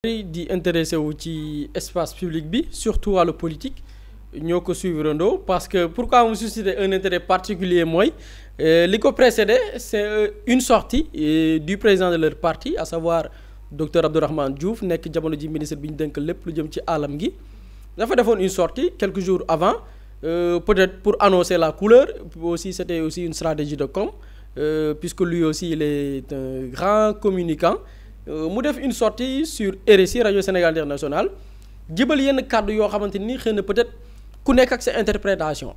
di intéressé wu ci espace public bi surtout wàllu politique ñoo ko suivre ndoo parce que pourquoi mu susciter un intérêt particulier mooy li ko précédé c'est une sortie du président de leur parti à savoir docteur Abdourahmane Diouf nekk jamono ji ministre bi ñu dénk lépp lu jëm ci alam gi dafa defoon une sortie quelques jours avant peut-être pour annoncer la couleur aussi c'était aussi une stratégie de com puisque lui aussi il est un grand communicant mu def une sortie sur RSI Radio Sénégal International jëbal yenn kàddu yoo xamante ni xëy na peut-être ku nekk ak sa interprétation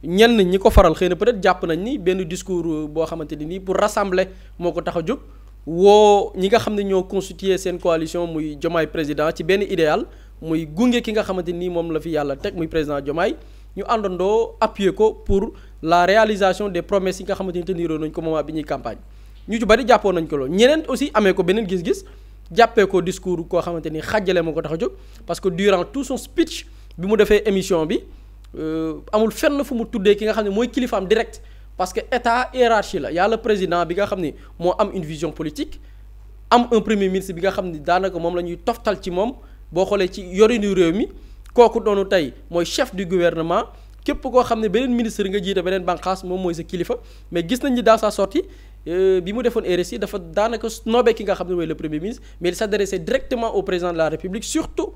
ñenn ñi ko faral xëy na peut-être jàpp nañ ni benn discours boo xamante ni nii pour rassembler moo ko tax a jóg woo ñi nga xam ne ñoo constituer seen coalition muy Diomaye président ci benn idéal muy gunge ki nga xamante ni moom la fi yàlla teg muy président Diomaye ñu àndandoo appuyer ko pour la réalisation des promesses yi nga xamante ni teniroon nañ ko moment bi ñuy campagne. ñu ci bari jàppoon nañ ko loolu ñeneen aussi amee ko beneen gis-gis jàppee ko discours koo xamante ni xàjjale moo ko tax a jóg parce que durant tout son speech bi mu defee émission bi amul fenn fu mu tuddee ki nga xam ne mooy kilifaam direct parce que état hiérarchie la yàlla président bi nga xam ni moo am une vision politique am un premier ministre bi nga xam ni daanaka moom la ñuy toftal ci moom boo xoolee ci yorinu réew mi kooku doonu tey mooy chef du gouvernement képp koo xam ne beneen ministre nga jiite beneen bànqaas moom mooy sa kilifa mais gis nañ ni dans sa sortie bi mu defoon RSI dafa daanaka noobee ki nga xam ne mooy le premier ministre mais il s'adressait directement au président de la république surtout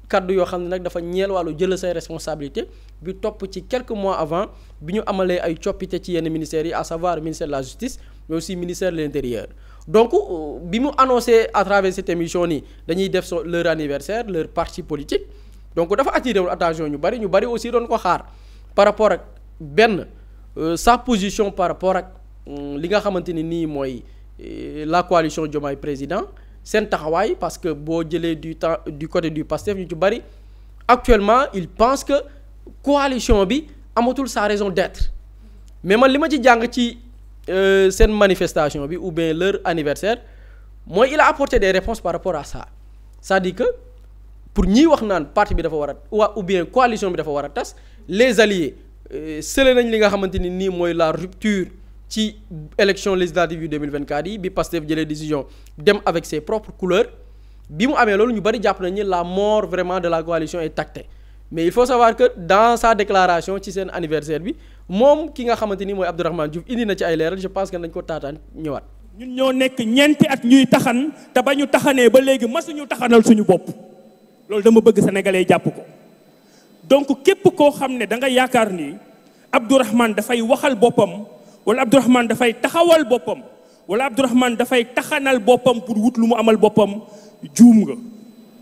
kaddu yoo xam ne nag dafa ñeel wàllu jël say responsabilité bi topp ci quelques mois avant bi ñu amalee ay coppite ci yenn ministères yi à savoir ministère de la justice mais aussi ministère de l'intérieur donc bi mu annoncé à travers cette émission nii dañuy def leur anniversaire leur parti politique donc dafa attiré wul attention ñu bari aussi doon ko xaar par rapport ak benn sa position par rapport ak li nga xamante ni nii mooy la coalition Diomaye président seen taxawaay parce que boo jëlee du côté du PASTEF ñu ci bari actuellement il pense que coalition bi amatul sa raison d'être mais man li ma ci jàng ci seen manifestation bi ou bien leur anniversaire mooy il a apporté des réponses par rapport à ça c'est-à-dire que pour ñiy wax naan parti bi dafa war a ou bien coalition bi dafa war a tas les alliés sële nañ li nga xamante ni nii mooy la rupture ci élection législative yu 2024 yi bi Pastef jëlee décision dem avec ses propres couleurs bi mu amee loolu ñu bari jàpp nañ ni la mort vraiment de la coalition est actée mais il faut savoir que dans sa déclaration ci seen anniversaire bi moom ki nga xamante ni mooy Abdourahmane Diouf indi na ci ay leeral je pense que nañ ko taataan ñëwaat. ñun ñoo nekk ñeenti at ñuy taxan te ba ñu taxanee ba léegi masuñu taxanal suñu bopp loolu dama bëgg sénégalais jàpp ko donc képp koo xam ne da nga yaakaar ni Abdourahmane dafay waxal boppam. wala Abdourahmane dafay taxawal boppam wala Abdourahmane dafay taxanal boppam pour wut lu mu amal boppam juum nga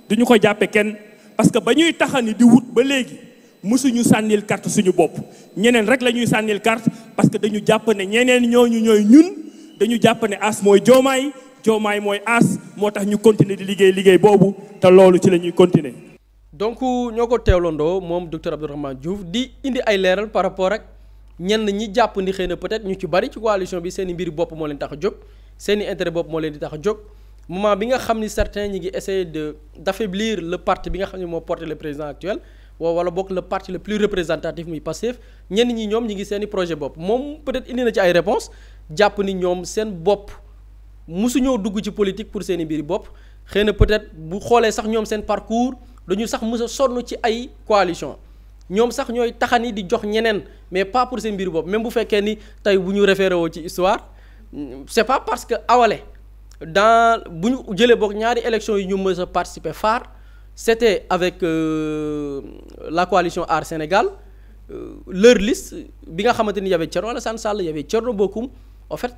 duñu ko jàppe kenn parce que ba ñuy taxani di wut ba léegi mësuñu sànnil carte suñu bopp ñeneen rek la ñuy sànnil carte parce que dañu jàpp ne ñeneen ñooñu ñooy ñun dañu jàpp ne as mooy Diomaye mooy as moo tax ñu continuer di liggéey boobu te loolu ci la ñuy continuer. donc ñoo ko teewlandoo moom docteur Abdourahmane Diouf di indi ay leeral par rapport ak. ñenn ñi jàpp ni xëy na peut-être ñu ci bari ci coalition bi seen i mbiri bopp moo leen tax a jóg seen i intérêt bopp moo leen di tax a jóg moment bi nga xam ni certains ñi ngi essayer d'affaiblir le parti bi nga xam ne moo porté le président actuel wala bokk le parti le plus représentatif muy Pastef ñenn ñi ñoom ñi ngi seen i projet bopp moom peut-être indi na ci ay réponses jàpp ni ñoom seen bopp musuñoo dugg ci politique pour seen i mbiri bopp xëy na peut-être bu xoolee sax ñoom seen parcours dañu sax mës a sonn ci ay coalition ñoom sax ñooy taxani di jox ñeneen mais pas pour seen mbir bopp même bu fekkee ni tey bu ñu référé woo ci histoire c'est pas parce que awale dans bu ñu jëlee boog ñaari élections yi ñu mës a participer phare c'était avec la coalition Aar Sénégal leur liste bi nga xamante ni y avait Thierno Alassane Sall y avait Thierno Bocoum en fait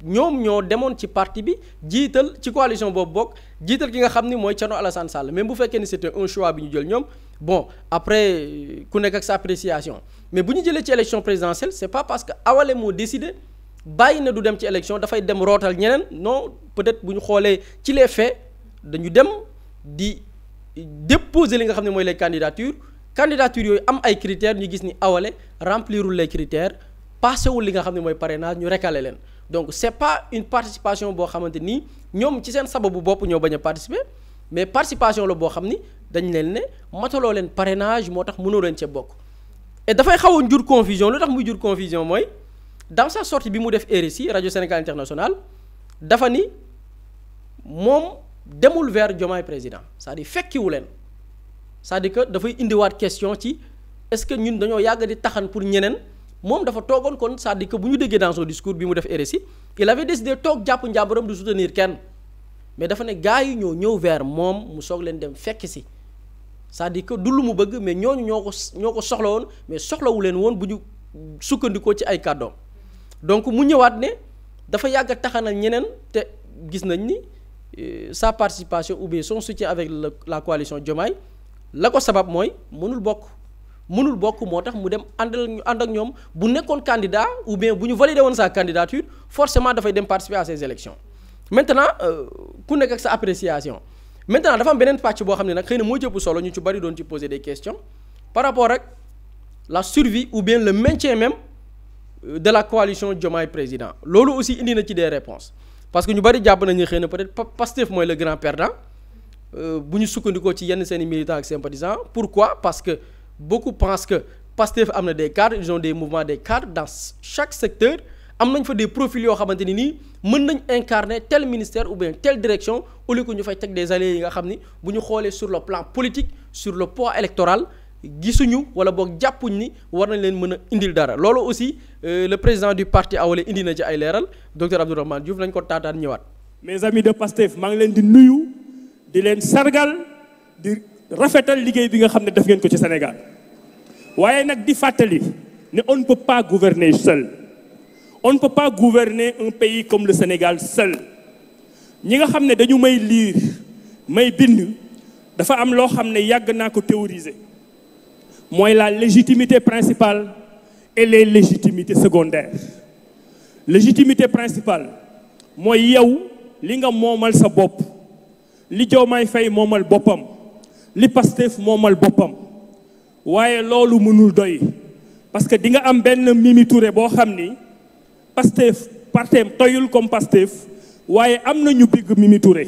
ñoom ñoo demoon ci parti bi jiital ci coalition boobu bokk jiital ki nga xam ni mooy Thierno Alassane Sall même bu fekkee ni c'était un choix bi ñu jël ñoom bon après ku nekk ak sa appréciation mais bu ñu jëlee ci élection présidentielle c'est pas parce que Awale moo décidé bàyyi na du dem ci élection dafay dem rootal ñeneen non peut-être bu ñu xoolee ci les faits dañu dem di déposer li nga xam ne mooy les candidatures yooyu am ay critères ñu gis ni Awale remplirul les critères passewul li nga xam ne mooy parrainage ñu recalé leen donc c'est pas une participation boo xamante ni ñoom ci seen sababu bopp ñoo bañ a participer mais participation la boo xam ni dañ leen ne mataloo leen parrainage moo tax mënoo leen cee bokk et dafay xaw a jur confusion lu tax muy jur confusion mooy dans sa sortie bi mu def RSI Radio Sénégal International dafa ni moom demul vers Diomaye président c'est-à-dire fekkiwu leen c'est-à-dire que dafay indiwaat question ci est-ce que ñun dañoo yàgg di taxan pour ñeneen moom dafa toogoon kon c'est-à-dire que bu ñu déggee dans son discours bi mu def RSI il avait décidé toog jàpp njàmbaram du soutenir kenn mais dafa ne gars yi ñoo ñëw vers moom mu soog leen dem fekk si c'est-à-dire que du lu mu bëgg mais ñooñu ñoo ko soxla woon mais soxlawu leen woon bu ñu sukkandikoo ci ay kàddoom donc mu ñëwaat ne dafa yàgg a taxanal ñeneen te gis nañ ni sa participation ou bien son soutien avec la coalition Diomaye la ko sabab mooy mënul bokk moo tax mu dem ànd ak ñoom bu nekkoon candidat ou bien bu ñu validé woon sa candidature forcément dafay dem participer à ces élections maintenant ku nekk ak sa appréciation maintenant dafa am beneen pàcc boo xam ne nag xëy na moo jëpp solo ñu ci bari doon ci poser des questions par rapport ak la survie ou bien le maintien même de la coalition Diomaye président loolu aussi indi na ci des réponses parce que ñu bari jàpp nañu xëy na peut-être Pastef mooy le grand perdant bu ñu sukkandikoo ci yenn seeni militants ak sympathisants pourquoi parce que beaucoup pensent que Pastef am na des cadres ils ont des mouvements des cadres dans chaque secteur am nañ fa des profils yoo xamante ni nii mën nañ incarner tel ministère ou bien telle direction au lieu que ñu fay teg des alliés yi nga xam ni bu ñu xoolee sur le plan politique sur le poids électoral gisuñu wala boog jàppuñ ni war nañ leen mën a indil dara loolu aussi le président du parti Awalé indi na ci ay leeral docteur Abdourahmane Diouf nañ ko taataan ñëwaat. mes amis de Pastef maa ngi leen di nuyu di leen sargal di rafetal liggéey bi nga xam ne def ngeen ko ci Sénégal waaye nag di fàttali ne on ne peut pas gouverner seul on ne peut pas gouverner un pays comme le Sénégal seul ñi nga xam ne dañu may lire may bind dafa am loo xam ne yàgg naa ko théoriser mooy la légitimité principale et les légitimités secondaires légitimité principale mooy yow li nga moomal sa bopp li Diomaye Faye moomal boppam li Pastef moomal boppam waaye loolu mënul doy parce que di nga am benn Mimi Touré boo xam ni Pastef parteem toyul comme Pastef waaye am nañu bigg Mimi Touré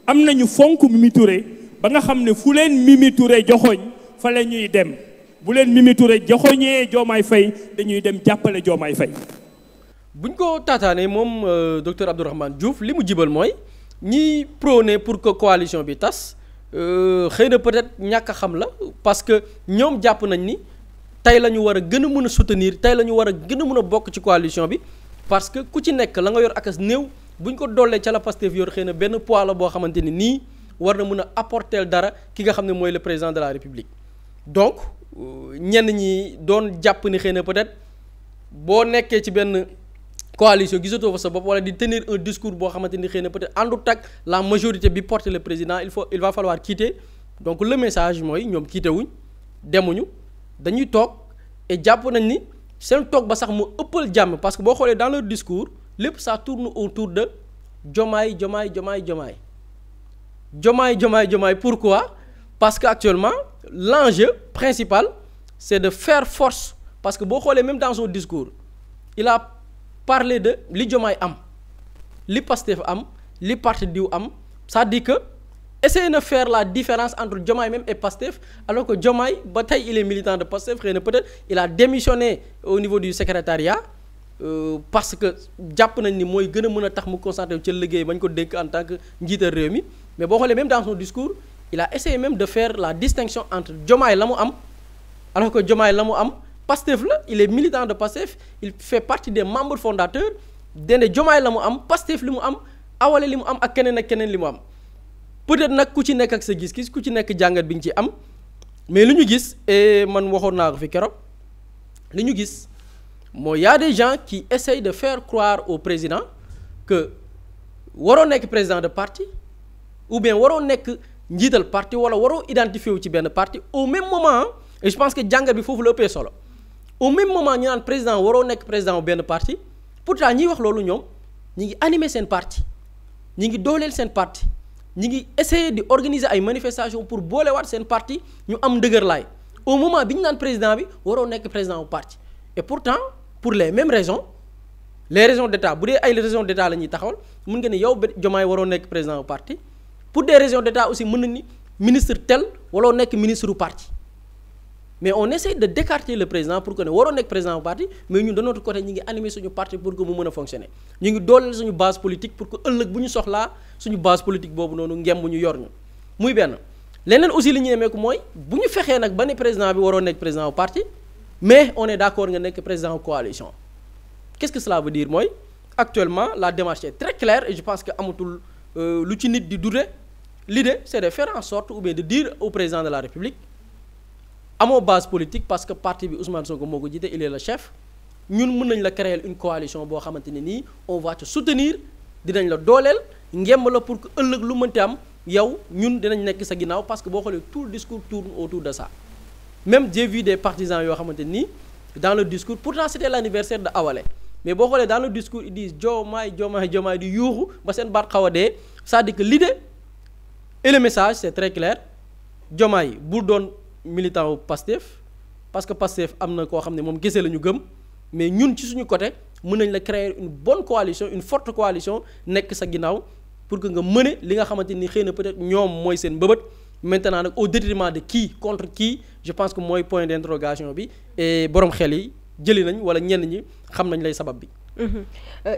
am nañu fonk Mimi Touré ba nga xam ne fu leen Mimi Touré joxoñ fa la ñuy dem bu leen Mimi Touré joxoñee Diomaye Faye dañuy dem jàppale Diomaye Faye buñ ko taataanee moom docteur Abdourahmane Diouf li mu jibal mooy ñiy prôné pour que coalition bi tas xëy na peut-être ñàkk a xam la parce que ñoom jàpp nañ ni tey la ñu war a gën a mën a soutenir tey la ñu war a gën a mën a bokk ci coalition bi parce que ku ci nekk la nga yor akas néew buñ ko dollee ca la Pastef yor xëy na benn poids la boo xamante ni nii war na mën a apporter dara ki nga xam ne mooy le président de la République donc ñenn ñi doon jàpp ni xëy na peut-être boo nekkee ci benn coalition gisatoo fa sa bopp wala di tenir un discours boo xamante ni xëy na peut-être àndut ak la majorité bi porte le président il va falloir quitter donc le message mooy ñoom quitter wuñ demuñu dañuy toog et jàpp nañ ni seen toog ba sax mu ëppal jàmm parce que boo xoolee dans leur discours lépp ça tourne autour de Diomaye. Pourquoi? Parce que actuellement l'enjeu principal c'est de faire force parce que boo xoolee même dans son discours il a parler de li Diomaye am li Pastef am li parti diw am c'est-à-dire que essayer de faire la différence entre Diomaye même et Pastef alors que Diomaye ba tey il est militant de Pastef xëy na peut-être il a démissionné au niveau du secrétariat parce que jàpp nañ ni mooy gën a mën a tax mu concentré ci liggéey bañ ko dénk en tant que njiital réew mi mais boo xoolee même dans son discours il a essayé même de faire la distinction entre Diomaye la mu am alors que Diomaye la mu am Pastef la il est militant de Pastef il fait partie des membres fondateurs dene Diomaye la mu am Pastef li mu am Awalé li mu am ak keneen li mu am peut-être nag ku ci nekk ak sa gis-gis ku ci nekk jàngat bi nga ci am mais li ñu gis et man waxoon naa ko fi keroog li ñu gis mooy y a des gens qui essayent de faire croire au président que waroo nekk président de parti ou bien waroo nekk njiital parti wala waroo identifié wu ci benn parti au même moment et je pense que jàngat bi foofu la ëppee solo au même moment ñu naan président waroo nekk président wu benn parti pourtant ñiy wax loolu ñoom ñi ngi animer seen parti ñi ngi dooleel seen parti ñi ngi essayer di organiser ay manifestations pour boolewaat seen parti ñu am ndëgërlaay au moment bi ñu naan président bi waroo nekk président wu parti et pourtant pour les mêmes raisons les raisons d'état bu dee ay raisons d'état la ñuy taxawal mën nga ne yow Diomaye waroo nekk président wu parti pour des raisons d'état aussi mën na ni ministre tel waroo nekk ministre du parti mais on essaie de d'écarter le président pour que ne waroon nekk président bu parti mais ñun de notre côté ñu ngi animer suñu parti pour que mu mën a fonctionner ñu ngi dooleel suñu base politique pour que ëllëg bu ñu soxlaa suñu base politique boobu noonu ngemb ñu yor ñu muy benn. leneen aussi li ñu nemmeeku mooy bu ñu fexee nag ba ne président bi waroon nekk président bu parti mais on est d'accord nga nekk président coalition qu'est-ce que cela veut dire mooy actuellement la démarche est très claire et je pense que amatul lu ci nit di douter l'idée c'est de faire en sorte ou bien de dire au président de la République amoo base politique parce que parti bi Ousmane Sonko moo ko jiite il est le chef ñun mën nañ la créer une coalition boo xamante ne nii on va te soutenir dinañ la dooleel ngemb la pour que ëllëg lu mënti am yow ñun dinañ nekk sa ginnaaw parce que boo xoolee tout le discours tourne autour de ça même j'ai vu des partisans yoo xamante nii dans le discours pourtant c'était l'anniversaire de Awalé mais boo xoolee dans le discours ils disent Diomaye di yuuxu ba seen baat xaw a dee c'est-à-dire que l'idée et le message c'est très clair Diomaye bu doon militant wu Pastef parce que Pastef am na koo xam ne moom gese la ñu gëm mais ñun ci suñu côté mën nañ la créer une bonne coalition une forte coalition nekk sa ginnaaw pour que nga mëne li nga xamante ni xëy na peut-être ñoom mooy seen mbëbët maintenant nag au détriment de qui contre qui je pense que mooy point d'interrogation bi et borom xel yi jëli nañ wala ñenn ñi xam nañ lay sabab bi.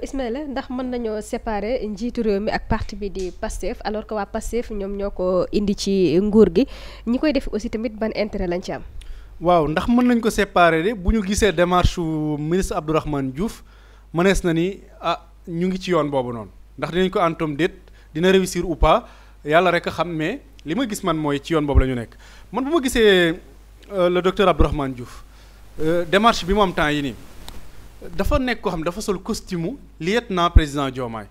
Ismaïla ndax mën nañoo séparer njiitu réew mi ak parti bi di Pastef alors que waa Pastef ñoom ñoo ko indi ci nguur gi ñi koy def aussi tamit ban intérêt lañ ci am. waaw ndax mën nañ ko séparer de bu ñu gisee démarche ministre Abdourahmane Diouf mënees na ni ñu ngi ci yoon boobu noonu ndax dinañ ko antom déet dina réussir ou pas yàlla rek a xam mais li ma gis man mooy ci yoon boobu la ñu nekk man bu ma gisee le docteur Abdourahmane Diouf démarche bi mu am temps yi nii dafa nekk koo xam ne dafa sol costume lieutenant président Diomaye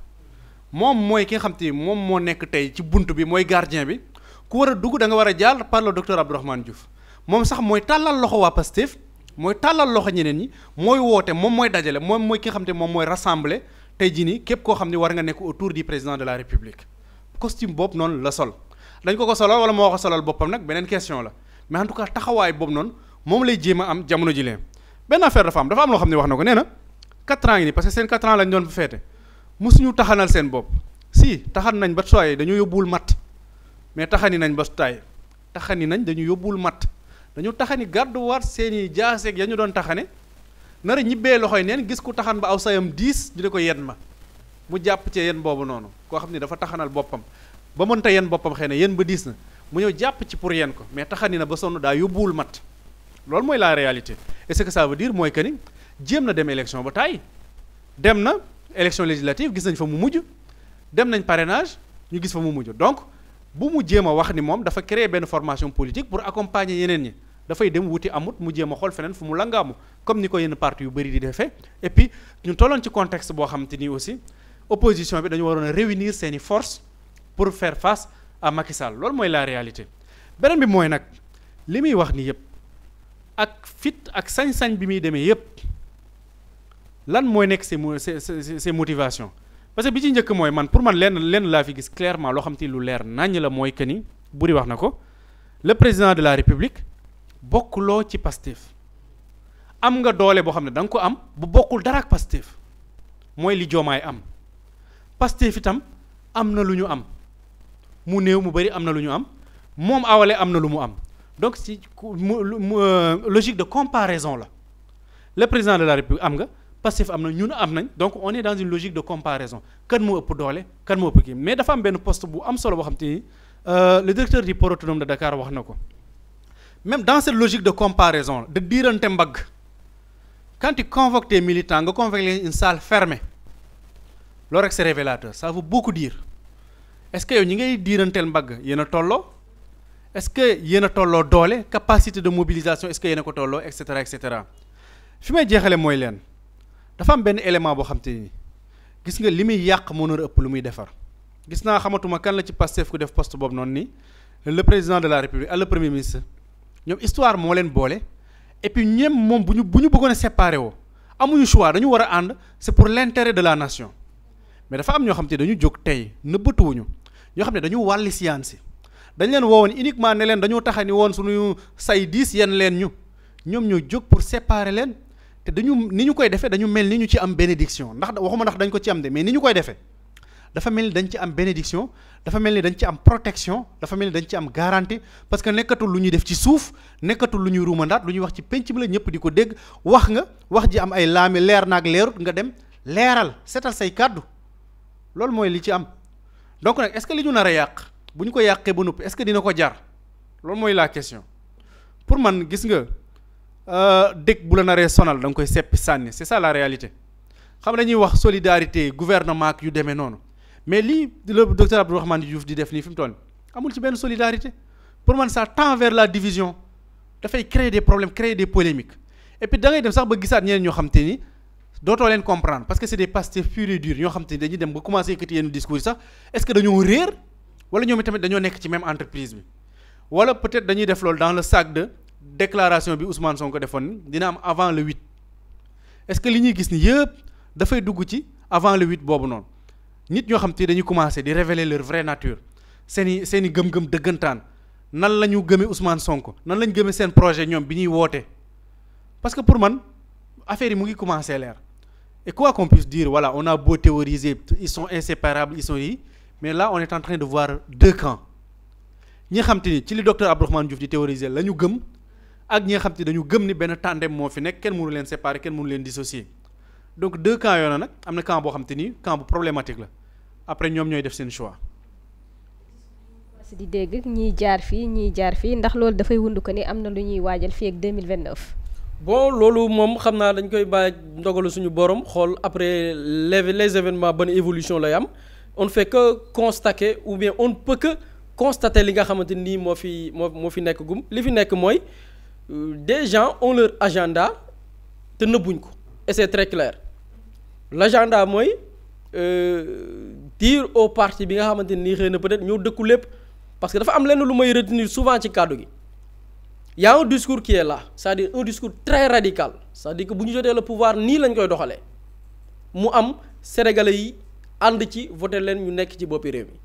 moom mooy ki nga xam te moom moo nekk tey ci bunt bi mooy gardien bi ku war a dugg da nga war a jaar par le docteur Abdourahmane Diouf moom sax mooy tàllal loxo waa Pastef mooy tàllal loxo ñeneen ñi mooy woote moom mooy dajale moom mooy ki nga xam te moom mooy rassembler tey jii nii képp koo xam ne war nga nekk autour du président de la République costume boobu noonu la sol dañ ko solal wala moo ko solal boppam nag beneen question la mais en tout cas taxawaay boobu noonu moom lay jéem a am jamono ji leen benn affaire dafa am loo xam ne wax na ko nee na 4 ans yi nii parce que seen 4 ans lañ doon fa feete mosuñu taxanal seen bopp si taxan nañ ba sooy dañu yóbbuwul matt mais taxani nañ ba taay taxani nañ dañu yóbbuwul matt dañu taxani gàdduwaat seen i jaaseeg ya ñu doon taxane nar a ñibbee loxoy neen gis ku taxan ba aw sayam 10 ñu di ko yen ma mu jàpp ci yen boobu noonu koo xam ne dafa taxanal boppam ba mënta yen boppam xëy na yen ba 10 na mu ñëw jàpp ci pour yen ko mais taxani na ba sonn daa yóbbuwul matt loolu mooy la réalité et ce que ça veut dire mooy que ni jéem na dem élection ba tàyyi dem na élection législative gis nañ fa mu mujj dem nañ parrainage ñu gis fa mu mujj donc bu mu jéem a wax ni moom dafa créer benn formation politique pour accompagner yeneen ñi dafay dem wuti amut mu jéem a xool feneen fu mu langaamu comme ni ko yenn parti yu bëri di defee et puis ñu tolloon ci contexte boo xamante ni aussi opposition bi dañu waroon a réunir seeni force pour faire face à Macky Sall loolu mooy la réalité beneen bi mooy nag li muy wax ni yëpp ak fit ak sañ-sañ bi muy demee yëpp lan mooy nekk ses motivations parce que bi ci njëkk mooy man pour man lenn laa fi gis clairement loo xam te lu leer naññ la mooy que ni buri wax na ko le président de la République bokkuloo ci Pastef am nga doole boo xam ne da nga ko am bu bokkul dara ak Pastef mooy li Diomaye am Pastef itam am na lu ñu am mu néew mu bari am na lu ñu am moom Awalé am na lu mu am donc si logique de comparaison la le président de la République am nga Pastef am na ñun am nañ donc on est dans une logique de comparaison kan moo ëpp doole kan moo ëpp kii mais dafa am benn poste bu am solo boo xam te ni le directeur du port autonome de Dakar wax na ko même dans cette logique de comparaison de diirante mbagg quand tu convoques tes militants nga convoques leen une salle fermée loolu rek c'est révélateur ça veut beaucoup dire est-ce que yow ñi ngay diiranteel mbagg yéen a tolloo est-ce que yéen a tolloo doole capacité de mobilisation est-ce que yéen a ko tolloo et cetera et cetera fi may jeexale mooy leen dafa am benn élément boo xam te ni gis nga li muy yàq moo nar a ëpp lu muy defar gis naa xamatuma kan la ci Pastef ku def poste boobu noonu ni le président de la République ak le premier ministre ñoom histoire moo leen boole et puis ñoom moom bu ñu bëggoon a séparer woo amuñu choix dañu war a ànd c'est pour l'intérêt de la nation mais dafa am ñoo xam te dañu jóg tey nëbbatuwuñu ñoo xam ne dañu wàlli science dañ leen woowoon uniquement ne leen dañoo taxa ni woon suñu say 10 yenn leen ñoom ñoo jóg pour séparer leen te dañu ni ñu koy defee dañu mel ni ñu ci am bénédiction ndax waxuma ndax dañ ko ci am de mais ni ñu koy defee dafa mel ni dañ ci am bénédiction dafa mel ni dañ ci am protection dafa mel ni dañ ci am garantie parce que nekkatul lu ñuy def ci suuf nekkatul lu ñuy ruumandaat lu ñuy wax ci penc mi la ñëpp di ko dégg wax nga wax ji am ay laami leer naag leerut nga dem leeral seetal say kàddu loolu mooy li ci am donc nag est-ce que li ñu nar a yàq bu ñu ko yàqee ba noppi est-ce que dina ko jar loolu mooy la question pour man gis nga dëkk bu la naree sonal da nga koy seppi sànni c'est ça la réalité xam dañuy wax solidarité gouvernement ak yu demee noonu mais lii le docteur Abdourahmane Diouf di def nii fi mu toll amul ci benn solidarité pour man ça tend vers la division dafay créer des problèmes créer des polémiques et puis da ngay dem sax ba gisaat ñeneen ñoo xam te ni dootoo leen comprendre parce que c'est des Pastef purs et durs ñoo xam te ni dañuy dem ba commencer yëkkati yenn discours yi sax est-ce que dañoo réer wala ñoom tamit dañoo nekk ci même entreprise bi wala peut-être dañuy def loolu dans le sac de déclaration bi Ousmane Sonko defoon ni dina am avant le 8 est-ce que li ñuy gis ni yëpp dafay dugg ci avant le 8 boobu noonu nit ñoo xam te dañuy commencer di révéler leur vraie nature seeni gëm-gëm dëggantaan nan la ñu gëmee Ousmane Sonko nan la ñu gëmee seen projet ñoom bi ñuy woote parce que pour man affaire yi mu ngi commencer leer et quoi qu'on puisse dire voilà on a beau théoriser ils sont inséparables ils sont yi mais là on est en train de voir deux camps ñi nga xam te ni ci li docteur Abdourahmane Diouf di théoriser la ñu gëm ak ñi nga xam te dañu gëm ni benn tandem moo fi nekk kenn mënu leen séparer kenn mënu leen dissocier donc deux camps yoo nag am na camp boo xam te ni camp bu problématique la après ñoom ñooy def seen choix. si di dégg ñiy jaar fii ndax loolu dafay wund ko ni am na lu ñuy waajal fii ak 2029. bon loolu moom xam naa dañ koy bàyyi ndogalu suñu borom xool après les événements ban évolution lay am on ne fait que constater ou bien on ne peut que constater li nga xamante nii moo fi nekk gum li fi nekk mooy des gens ont leur agenda te nëbbuñ ko et c'est très clair l'agenda mooy dire au parti bi nga xamante nii xëy na peut-être ñoo dëkku lépp parce que dafa am lenn lu may retenir souvent ci kàddu gi y a un discours qui est là c'est-à-dire un discours très radical c'est-à-dire que bu ñu jotee le pouvoir nii lañ koy doxalee mu am sénégalais yi ànd ci voté leen ñu nekk ci boppi réew mi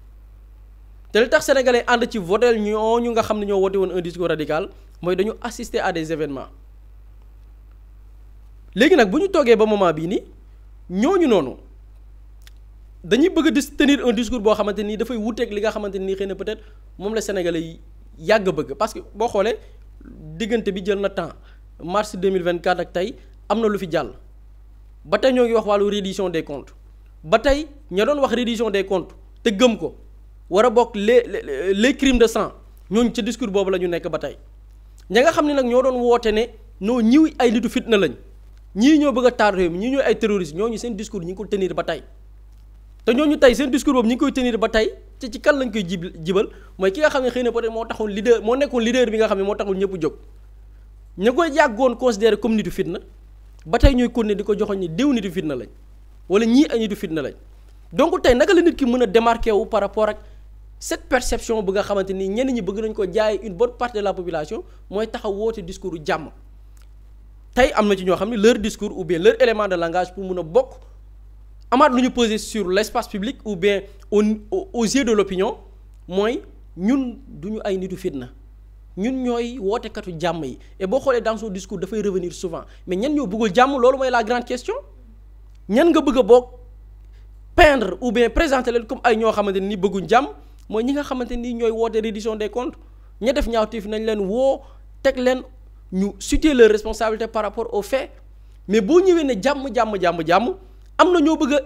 te li tax sénégalais ànd ci voté ñooñu nga xam ne ñoo woote woon un discours radical mooy dañu assister à des événements léegi nag bu ñu toogee ba moment bii nii ñooñu noonu dañuy bëgg a tenir un discours boo xamante nii dafay wuteeg li nga xamante nii xëy na peut-être moom la sénégalais yi yàgg bëgg parce que boo xoolee diggante bi jël na temps mars 2024 ak tey am na lu fi jàll ba tey ñoo ngi wax wàllu reddition des comptes ba tey ña doon wax reddition des comptes te gëm ko war a bokk les crimes de sang ñooñu ca discours boobu la ñu nekk ba tey ña nga xam ne nag ñoo doon woote ne noo ñiw ay nitu fitna lañ ñii ñoo bëgg a taal réew mi ñii ñooy ay terroristes ñooñu seen discours ñi ngi ko tenir ba tey te ñooñu tey seen discours boobu ñi ngi koy tenir ba tey ci kan lañ koy jibal mooy ki nga xam ne xëy na peut-être moo taxoon leader moo nekkoon leader bi nga xam ne moo taxoon ñëpp jóg ña koy yàggoon considéré comme nitu fitna ba tey ñooy continuer di ko joxoon ni diw nitu fitna lañ wala ñii ay nitu fitna lañ donc tey naka la nit ki mën a démarquer wu par rapport ak cette perception bu nga xamante ni ñenn ñi bëgg nañ ko jaay une bonne partie de la population mooy taxaw woote discours jàmm tey am na ci ñoo xam ne leur discours ou bien leur élément de langage pour mun a bokk amaat lu ñu peser sur l'espace public ou bien aux yeux de l'opinion mooy ñun duñu ay nitu fitna ñun ñooy wootekatu jàmm yi et boo xoolee dans son discours dafay revenir souvent mais ñan ñoo bëggul jàmm loolu mooy la grande question ñan nga bëgg a bokk peindre ou bien présenter leen comme ay ñoo xamante ni bëgguñ jàmm mooy ñi nga xamante ni ñooy woote reddition des comptes ña def ñaawteef nañ leen woo teg leen ñu situer leur responsabilité par rapport aux faits mais boo ñëwee ne jàmm am na ñoo bëgg a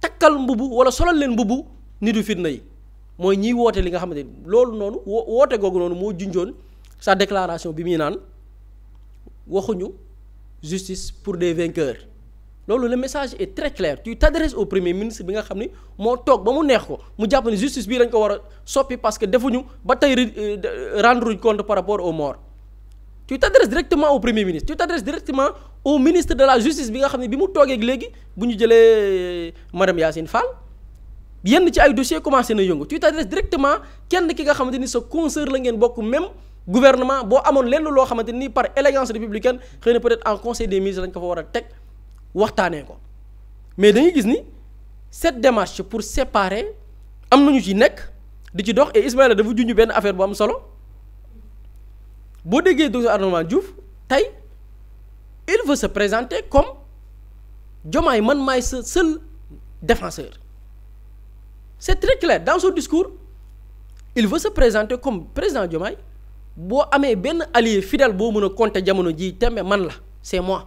takkal mbubu wala solal leen mbubu nitu fitna yi mooy ñiy woote li nga xamante ni loolu noonu woote googu noonu moo junjoon sa déclaration bi muy naan waxuñu justice pour des vainqueurs loolu le message est très clair tu t'adresses au premier ministre bi nga xam ni moo toog ba mu neex ko mu jàpp ne justice bii dañ ko war a soppi parce que defuñu ba tey rendre compte par rapport aux morts tu t'adresses directement au premier ministre tu t'adresses directement au ministre de la justice bi nga xam ne bi mu toogee léegi bu ñu jëlee madame Yacine Fall yenn ci ay dossiers commencé na yëngu tu t'adresses directement kenn ki nga xamante ni sa consoeur la ngeen bokk même gouvernement boo amoon lenn loo xamante ni par élégance républicaine xëy na peut-être en conseil des ministres lañ ko fa war a teg waxtaanee ko mais dañuy gis ni cette démarche pour séparer am nañu ci nekk di ci dox et Ismaïla dafa junj benn affaire bu am solo boo déggee docteur Abdourahmane Diouf tey il veut se présenter comme Diomaye man maay sa seul défenseur c'est très clair dans son discours il veut se présenter comme président Diomaye boo amee benn allié fidèle boo mën a compter jamono ji tembe man la c'est moi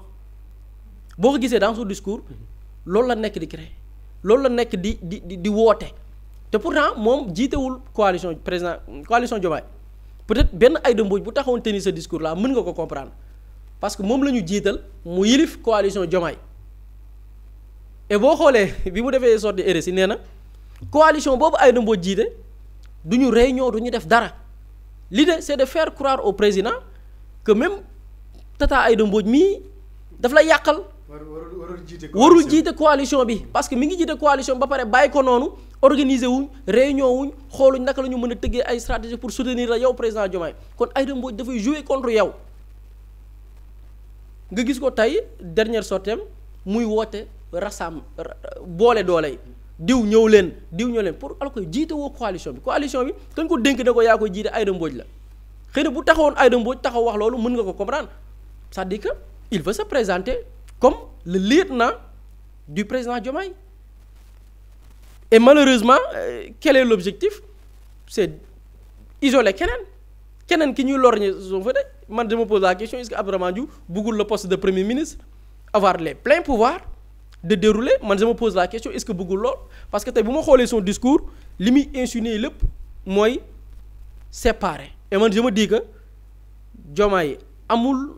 boo ko gisee dans son discours loolu la nekk di créer loolu la nekk di woote te pourtant moom jiitewul coalition Diomaye peut-être benn Aïda Mbodj bu taxawoon tenir ce discours là mën nga ko comprendre parce que moom la ñu jiital mu yilif coalition Diomaye et boo xoolee bi mu defee sorti RSI nee na coalition boobu Aïda Mbodj jiite du ñu réunion du ñu def dara l'idée c'est de faire croire au président que même Tata Aïda Mbodj mii daf la yàqal warul jiite coalition bi parce que mi ngi jiite coalition ba pare bàyyi ko noonu organiser wuñ réunion wuñ xooluñ naka la ñu mën a tëggee ay stratégie pour soutenir la yow président Diomaye kon Aïda Mbodj dafay jouer contre yow nga gis ko tey dernière sortie muy woote boole doole yi diw ñëw leen pour alors que jiite woo coalition bi kañ ko dénk ne ko yaa koy jiite Aïda Mbodj la xëy na bu taxawoon Aïda Mbodj taxaw wax loolu mën nga ko comprendre c'est-à-dire que il veut se présenter comme le lieutenant du président Diomaye et malheureusement quel est l'objectif c'est isoler keneen ki ñuy lorñe soo fa de man je me pose la question est-ce que Abdourahmane Diouf bëggul le poste de premier ministre avoir les pleins pouvoirs de dérouler man je me pose la question est-ce que bëggul lool parce que tey bu ma xoolee son discours li muy insinuer lépp mooy séparer et man je me dis que Diomaye amul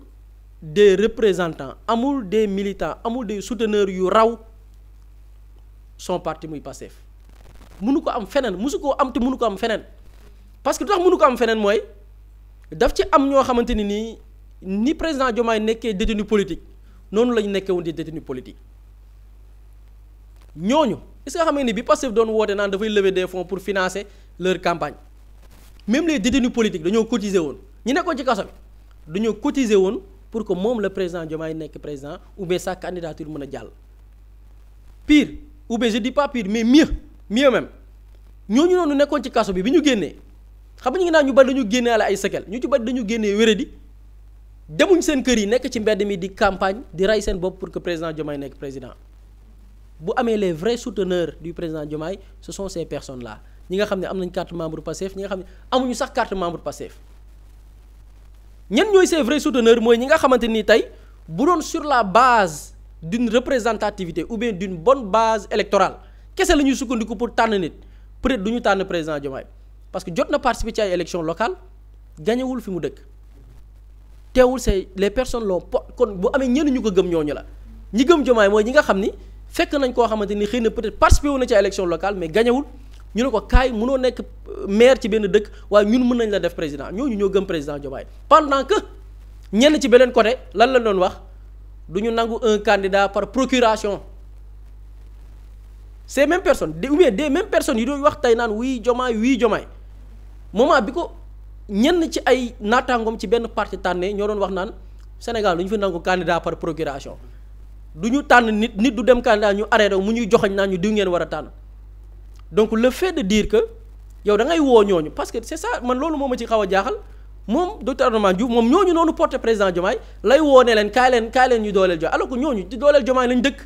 des représentants amul des militants amul des souteneurs yu raw son parti muy Pastef mënu ko am feneen musu koo am te mënu ko am feneen parce que tax mënu ko am feneen mooy daf ci am ñoo xamante ni président Diomaye nekkee détenu politique noonu la ñu nekkee woon di détenu politique ñooñu est-ce que xam nga ni bi Pastef doon woote naan dafay lever des fonds pour financer leur campagne même les détenus politiques dañoo cotiser woon ñi nekkoon ci kaso bi dañoo cotiser woon pour que moom le président Diomaye nekk président ou bien sa candidature mën a jàll pire ou bien je dis pas pire mais mieux même ñooñu noonu nekkoon ci kaso bi ñu génnee xam nga ñu ngi naan ñu bari dañu génneale ay séquelles ñu ci bari dañu génnee wéradi demuñ seen kër yi nekk ci mbedd mi di campagne di rey seen bopp pour que président Diomaye nekk président bu amee les vrais souteneurs du président Diomaye ce sont ces personnes là ñi nga xam ne am nañ carte membre Pastef ñi nga xam ne amuñu sax carte membre Pastef ñen ñooy ces vrais souteneurs mooy ñi nga xamante ni tey bu doon sur la base d'une représentativité ou bien d'une bonne base électorale kese la ñuy sukkandiku pour tànn nit peut-être du ñu tànn président Diomaye parce que jot na participer ci ay élections locales gañewul fi mu dëkk teewul c'est les personnes l'ont kon bu amee ñenn ñu ko gëm ñooñu la ñi gëm Diomaye mooy ñi nga xam ni fekk nañ koo xamante ni xëy na peut-être participer wu na ci ay élections locales mais gañewul ñu ne ko kaay mënoo nekk maire ci benn dëkk waaye ñun mën nañ la def président ñooñu ñoo gëm président Diomaye pendant que ñenn ci beneen côté lan la doon wax du ñu nangu un candidat par procuration ces mêmes personnes ou bien des mêmes personnes yi doon wax tey naan wii Diomaye moment bi ko ñenn ci ay naataangoom ci benn parti tànnee ñoo doon wax naan Sénégal du ñu fi nangu candidat par procuration du ñu tànn nit du dem candidat ñu arrêté mu ñuy joxañ naan ñu diw ngeen war a tànn donc le fait de dire que yow da ngay woo ñooñu parce que c'est ça man loolu moo ma ci xaw a jaaxal moom docteur Abdourahmane Diouf moom ñooñu noonu porté président Diomaye lay woo ne leen kaay leen ñu dooleel Diomaye alors que ñooñu di dooleel Diomaye lañ dëkk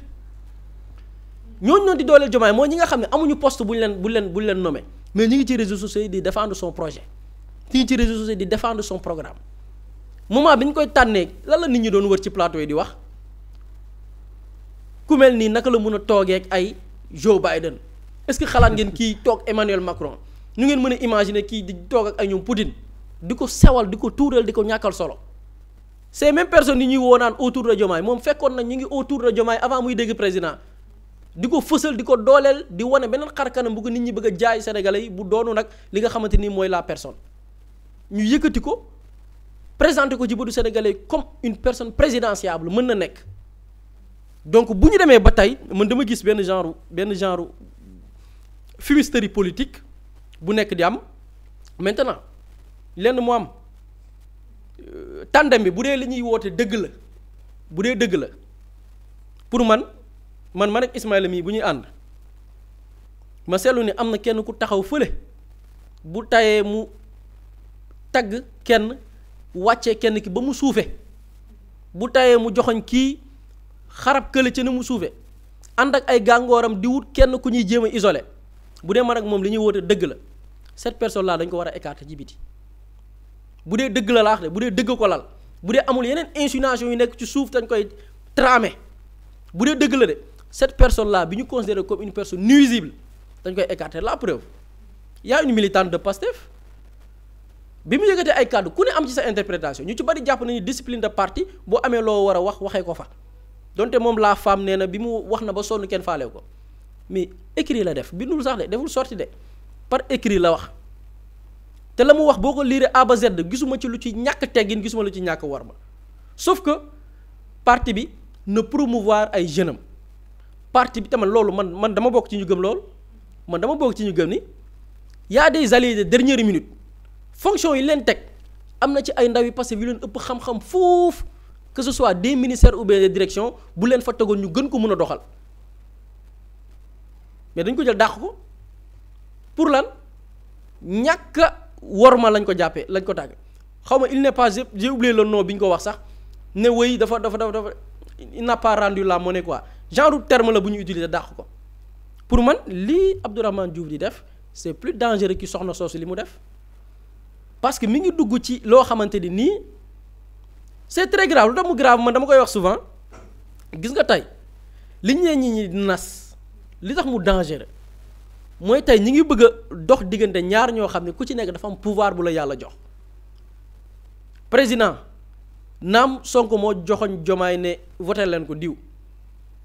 ñooñu noonu di dooleel Diomaye mooy ñi nga xam ne amuñu poste bu ñu leen nommé mais ñi ngi ci réseaux sociaux yi di défendre son projet ñi ngi ci réseaux sociaux yi di défendre son programme moment bi ñu koy tànnee lan la nit ñi doon wër ci plateau yi di wax ku mel nii naka la mën a toogee ak ay Joe Biden est-ce que xalaat ngeen kii toog Emmanuel Macron ñu ngeen mën a imaginer kii di toog ak ay ñoom Poutine di ko sewal di ko tuural di ko ñàkkal solo ces mêmes personnes yi ñuy woo naan autour de Diomaye moom fekkoon na ñu ngi autour de Diomaye avant muy dégg président di ko fësal di ko dooleel di wane beneen xar kanam bu ko nit ñi bëgg a jaay sénégalais yi bu doonu nag li nga xamante ni mooy la personne ñu yëkkati ko présenter ko ci bëtu sénégalais comme une personne présidentiable mën na nekk donc bu ñu demee ba tey man dama gis benn genre fumisterie politique bu nekk di am maintenant lenn mu am tandem bi bu dee li ñuy woote dëgg la pour man ak Ismaïla mii bu ñuy ànd ma seetlu ni am na kenn ku taxaw fële bu tayee mu tagg kenn wàccee kenn ki ba mu suufe bu tayee mu joxoñ kii xarab kële ci na mu suufe ànd ak ay gàngooram di wut kenn ku ñuy jéem a isolé bu dee man ak moom li ñuy woote dëgg la cette personne là dañ ko war a écarter ci biti bu dee dëgg la laax de bu dee dëgg ko lal bu dee amul yeneen insinuation yu nekk ci suuf dañ koy tramer bu dee dëgg la de cette personne là bi ñu considéré comme une personne nuisible dañ koy écarter. La preuve y a une militante de Pastef bi mu yëkkatee ay kàddu ku ne am ci sa interprétation ñu ci bari jàpp nañu discipline de parti boo amee loo war a wax waxee ko fa donte moom la femme nee na bi mu wax na ba sonn kenn faalew ko mais écrit la def bindul sax de deful sorti de par écrit la wax te la mu wax boo ko liiree A ba Z gisuma ci lu ci ñàkk teggin gisuma lu ci ñàkk war ma sauf que parti bi ne promouvoir ay jeunes am parti bi tamit loolu man dama bokk ci ñu gëm loolu man dama bokk ci ñu gëm ni y a des alliés de dernière minute fonction yi leen teg am na ci ay ndaw yi parce que yu leen ëpp xam-xam foofu que ce soit des ministères ou bien des directions bu leen fa tegoon ñu gën ko mën a doxal mais dañ ko jël dàq ko pour lan ñàkk worma lañ ko jàppee lañ ko tàgge xaw ma il n'est pas j'ai oublié le nom bi ñu ko wax sax ne wéy dafa il n'a pas rendu la monnaie quoi genre terme la bu ñu utiliser dàq ko pour man lii Abdourahmane Diouf di def c'est plus dangereux ki soxna soosu li mu def parce que mi ngi dugg ci loo xamante ni nii c'est très grave lu tax mu grave man dama koy wax souvent gis nga tey li ñi nas li tax mu dangereux mooy tey ñi ngi bëgg a dox diggante ñaar ñoo xam ne ku ci nekk dafa am pouvoir bu la yàlla jox président naam Sonko moo joxoñ Jomaay ne voté leen ko diw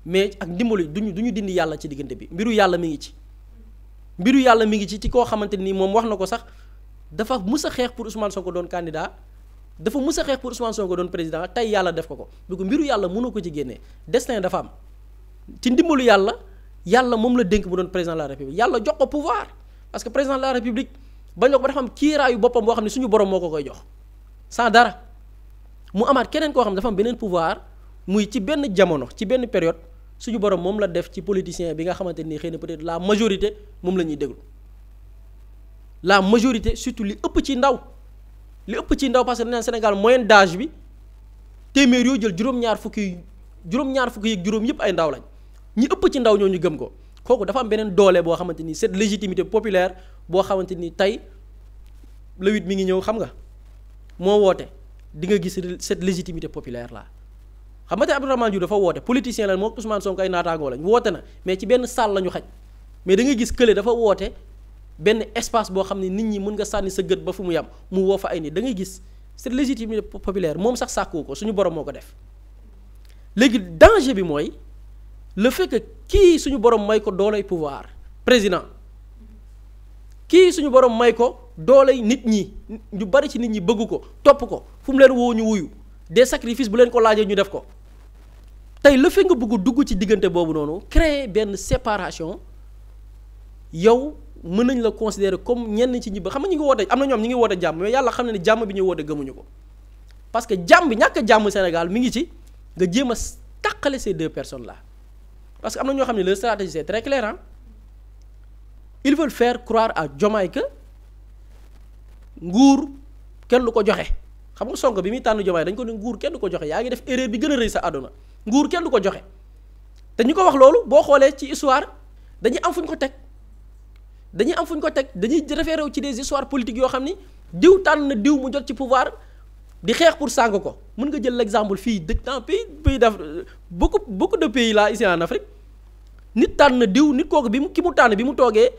mais ak ndimbali du ñu dindi yàlla ci diggante bi mbiru yàlla mi ngi ci koo xamante ni moom wax na ko sax dafa mus a xeex pour Ousmane Sonko doon candidat dafa mus a xeex pour Ousmane Sonko doon président tey yàlla def ko du ko mbiru yàlla mënoo ko ci génnee destin dafa am ci ndimbalu yàlla moom la dénk mu doon président de la république yàlla jox ko pouvoir parce que président de la république bañ ko ba dafa am kiiraayu boppam boo xam ne suñu borom moo ko koy jox sans dara mu amaat keneen koo xam ne dafa am beneen pouvoir muy ci benn jamono ci benn période suñu borom moom la def ci politicien bi nga xamante ni xëy na peut-être la majorité moom la ñuy déglu la majorité surtout li ëpp ci ndaw parce que dañ naan Sénégal moyenne d'âge bi téeméer yoo jël juróom-ñaar fukki yeeg juróom yëpp ay ndaw lañ ñi ëpp ci ndaw ñoo ñu gëm ko kooku dafa am beneen doole boo xamante ni cette légitimité populaire boo xamante ni tey le 8 mi ngi ñëw xam nga moo woote di nga gis cette légitimité populaire là xam nga tey Abdourahmane Diouf dafa woote politicien la moo Ousmane Sonko ay naataangoo lañ woote na mais ci benn salle la ñu xaj mais da nga gis kële dafa woote benn espace boo xam ne nit ñi mën nga sànni sa gët ba fu mu yam mu woo fa ay nit da ngay gis cette légitimité populaire moom sax sàkku ko suñu borom moo ko def léegi danger bi mooy le fait que kii suñu borom may ko dooley pouvoir président kii suñu borom may ko dooley nit ñi ñu bari ci nit ñi bëgg ko topp ko fu mu leen woo ñu wuyu des sacrifices bu leen ko laajee ñu def ko tey le fait nga bëgg dugg ci diggante boobu noonu créer benn séparation yow mën nañ la considérer comme ñenn ci ñi ba xam nga ñu ngi woote am na ñoom ñi ngi woote jàmm mais yàlla xam na ne jàmm bi ñuy woote gëmuñu ko parce que jàmm bi ñàkk jàmm Sénégal mi ngi ci nga jéem a tàqale ces deux personnes là parce que am na ñoo xam ne leur stratégie c'est très clair ils veulent faire croire à Diomaye que nguur kenn du ko joxe xam nga Sonko bi muy tànn Diomaye dañ ko ne nguur kenn du ko joxe yaa ngi def erreur bi gën a rëy sa àdduna nguur kenn du ko joxe te ñu ko wax loolu boo xoolee ci histoire dañuy am fu ñu ko teg dañuy référé wu ci des histoires politiques yoo xam ni diw tànn na diw mu jot ci pouvoir di xeex pour sàng ko mën nga jël l'exemple fii dans pays d'Afrique beaucoup de pays là ici en Afrique nit tànn na diw nit kooku ki mu tànn bi mu toogee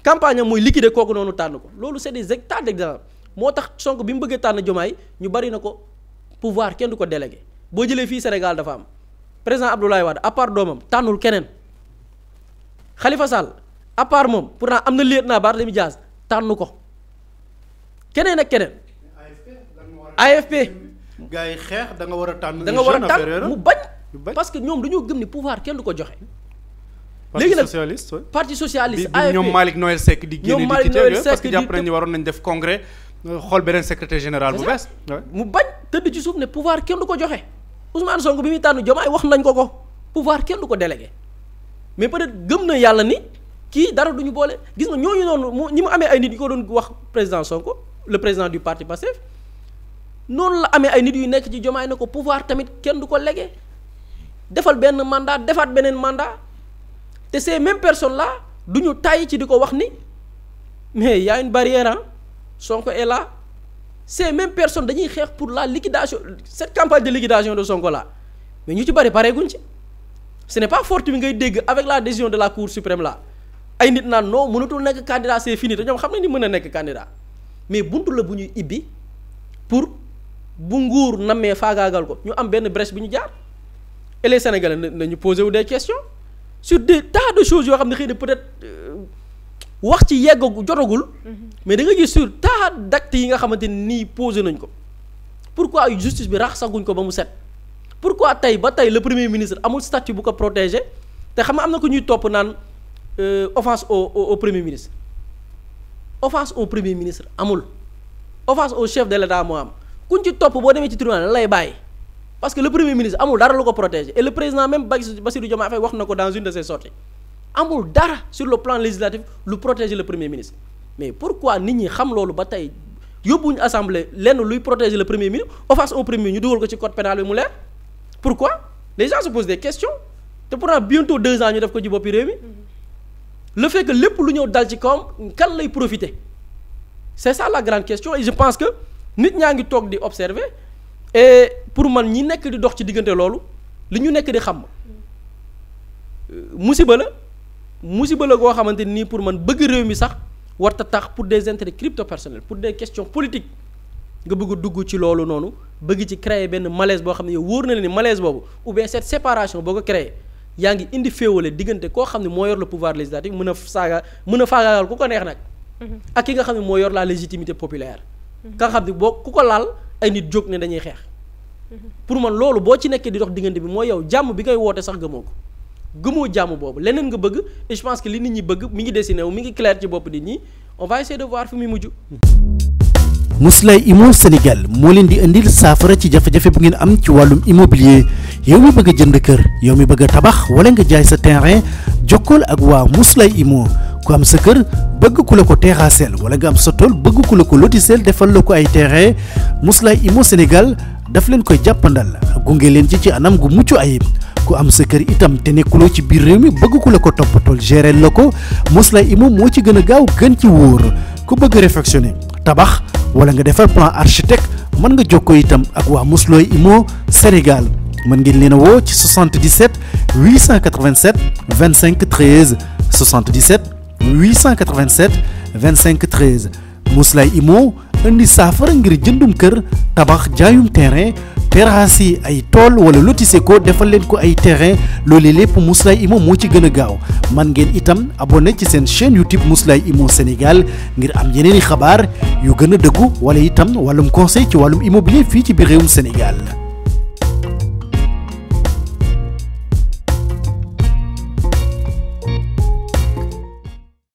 campagne am mooy liquider kooku noonu tànn ko loolu c'est des tas d'exemples moo tax Sonko bi mu bëggee tànn Diomaye ñu bari na ko pouvoir kenn du ko délégué boo jëlee fii Sénégal dafa am président Abdoulaye Wade à part doomam tànnul keneen Khalifa Sall à part moom pourtant am na lieutenant Barthélémy Dias tànn ko keneen ak keneen. AFP gars yi xeex da nga war a tànn. da nga war a tànn mu bañ. parce que ñoom dañoo gëm ni pouvoir kenn du ko joxe. léegi nag parti socialiste AFP bi ñoom Malick Noël Seck di génne di quitté parce que jàpp nañ ni waroon nañ def congrès xool beneen secrétaire général bu bees. mu bañ tëdd ci suuf ne pouvoir kenn du ko joxe Ousmane Sonko bi muy tànn Diomaye wax nañ ko pouvoir kenn du ko délégué mais peut-être gëm na yàlla ni kii dara duñu boole gis nga ñooñu noonu ñi mu amee ay nit yu ko doon wax président Sonko le président du parti Pastef noonu la amee ay nit yu nekk ci Diomaye ne ko pouvoir tamit kenn du ko légué defal benn mandat defaat beneen mandat te ces mêmes personnes là du ñu tàyyi ci di ko wax ni mais y a une barrière hein Sonko est là ces mêmes personnes dañuy xeex pour la liquidation cette campagne de liquidation de Sonko là mais ñu ci bari pareeguñ ci ce n'est pas forte bi ngay dégg avec la décision de la Cour suprême là ay nit naan non mënatul nekk candidat c'est fini te ñoom xam nañ ni mën a nekk candidat mais buntu la bu ñuy ibbi pour bu nguur nammee faagaagal ko ñu am benn brèche bu ñu jaar et les Sénégalais nañu posé wu des questions sur des tas de choses yoo xam ne xëy na peut-être wax ci yeggagu jotagul mais da nga gis sur tas d'actes yi nga xamante ni posé nañ ko pourquoi justice bi raxasaguñ ko ba mu set pourquoi tey ba tey le premier ministre amul statut bu ko protéger te xam nga am na ko ñuy topp naan offense au premier ministre offense au premier ministre amul offense au chef de l'État moo am kuñ ci topp boo demee ci tribunal lay bàyyi parce que le premier ministre amul dara lu ko protéger et le président même Bassirou Diomaye Faye wax na ko dans une de ses sorties amul dara sur le plan législatif lu protéger le premier ministre mais pourquoi nit ñi xam loolu ba tey yóbbuñu assemblée lenn luy protéger le premier ministre offense au premier ministre ñu dugal ko ci code pénal bi mu leer pourquoi les gens se posent des questions te pourtant bientôt 2 ans ñu def ko ci boppi réew mi le fait que lépp lu ñëw dal ci kawam kan lay profiter c'est ça la grande question et je pense que nit ñaa ngi toog di observer et pour man ñi nekk di dox ci diggante loolu li ñu nekk di xam musiba la goo xamante nii pour man bëgg réew mi sax warta tax pour des intérêts crypto personnels pour des questions politiques nga bëgg a dugg ci loolu noonu bëgg ci créer benn malaise boo xam ne yow wóor na la ni malaise boobu ou bien cette séparation boo ko créer yaa ngi indi féewale diggante koo xam ne moo yor le pouvoir législatif mën a faagaagal ku ko neex nag ak ki nga xam ne moo yor la légitimité populaire nga xam ne boo ku ko laal ay nit jóg ne dañuy xeex pour man loolu boo ci nekkee di dox diggante bi mooy yow jàmm bi ngay woote sax gëmoo jàmm boobu leneen nga bëgg et je pense que li nit ñi bëgg mi ngi dessiné wu mi ngi clair ci bopp nit ñi on va essayer de voir fi muy mujj. Mously Immo Sénégal moo leen di indil saafara ci jafe-jafe bu ngeen am ci wàllum immobilier yow mi bëgg a jënd kër yow mi bëgg a tabax wala nga jaay sa terrain jokkool ak waa Mously Immo ku am sa kër bëgg ku la ko terrassel wala nga am sa tool bëgg ku la ko lotisel defal la ko ay terrain Mously Immo Sénégal daf leen koy jàppandal gunge leen ci anam gu mucc ayib ku am sa kër itam te nekkuloo ci biir réew mi bëgg ku la ko toppatool gérer la ko Mously Immo moo ci gën a gaaw gën ci wóor ku bëgg réfectionner tabax wala nga defar plan architecte mën nga jokkoo itam ak waa Mously Immo Sénégal mën ngeen leen a woo ci 77 887 25 13 77 887 25 13 Mously Immo indi saafara ngir jëndum kër tabax jaayum terrain terrasse yi ay tool wala lotissé ko defal leen ko ay terrain loolu lépp Mously Immo moo ci gën a gaaw man ngeen itam abonné ci seen chaîne YouTube Mously Immo Sénégal ngir am yeneeni xabaar yu gën a dëggu wala itam wàllum conseil ci wàllum immobilier fii ci biir réewum Sénégal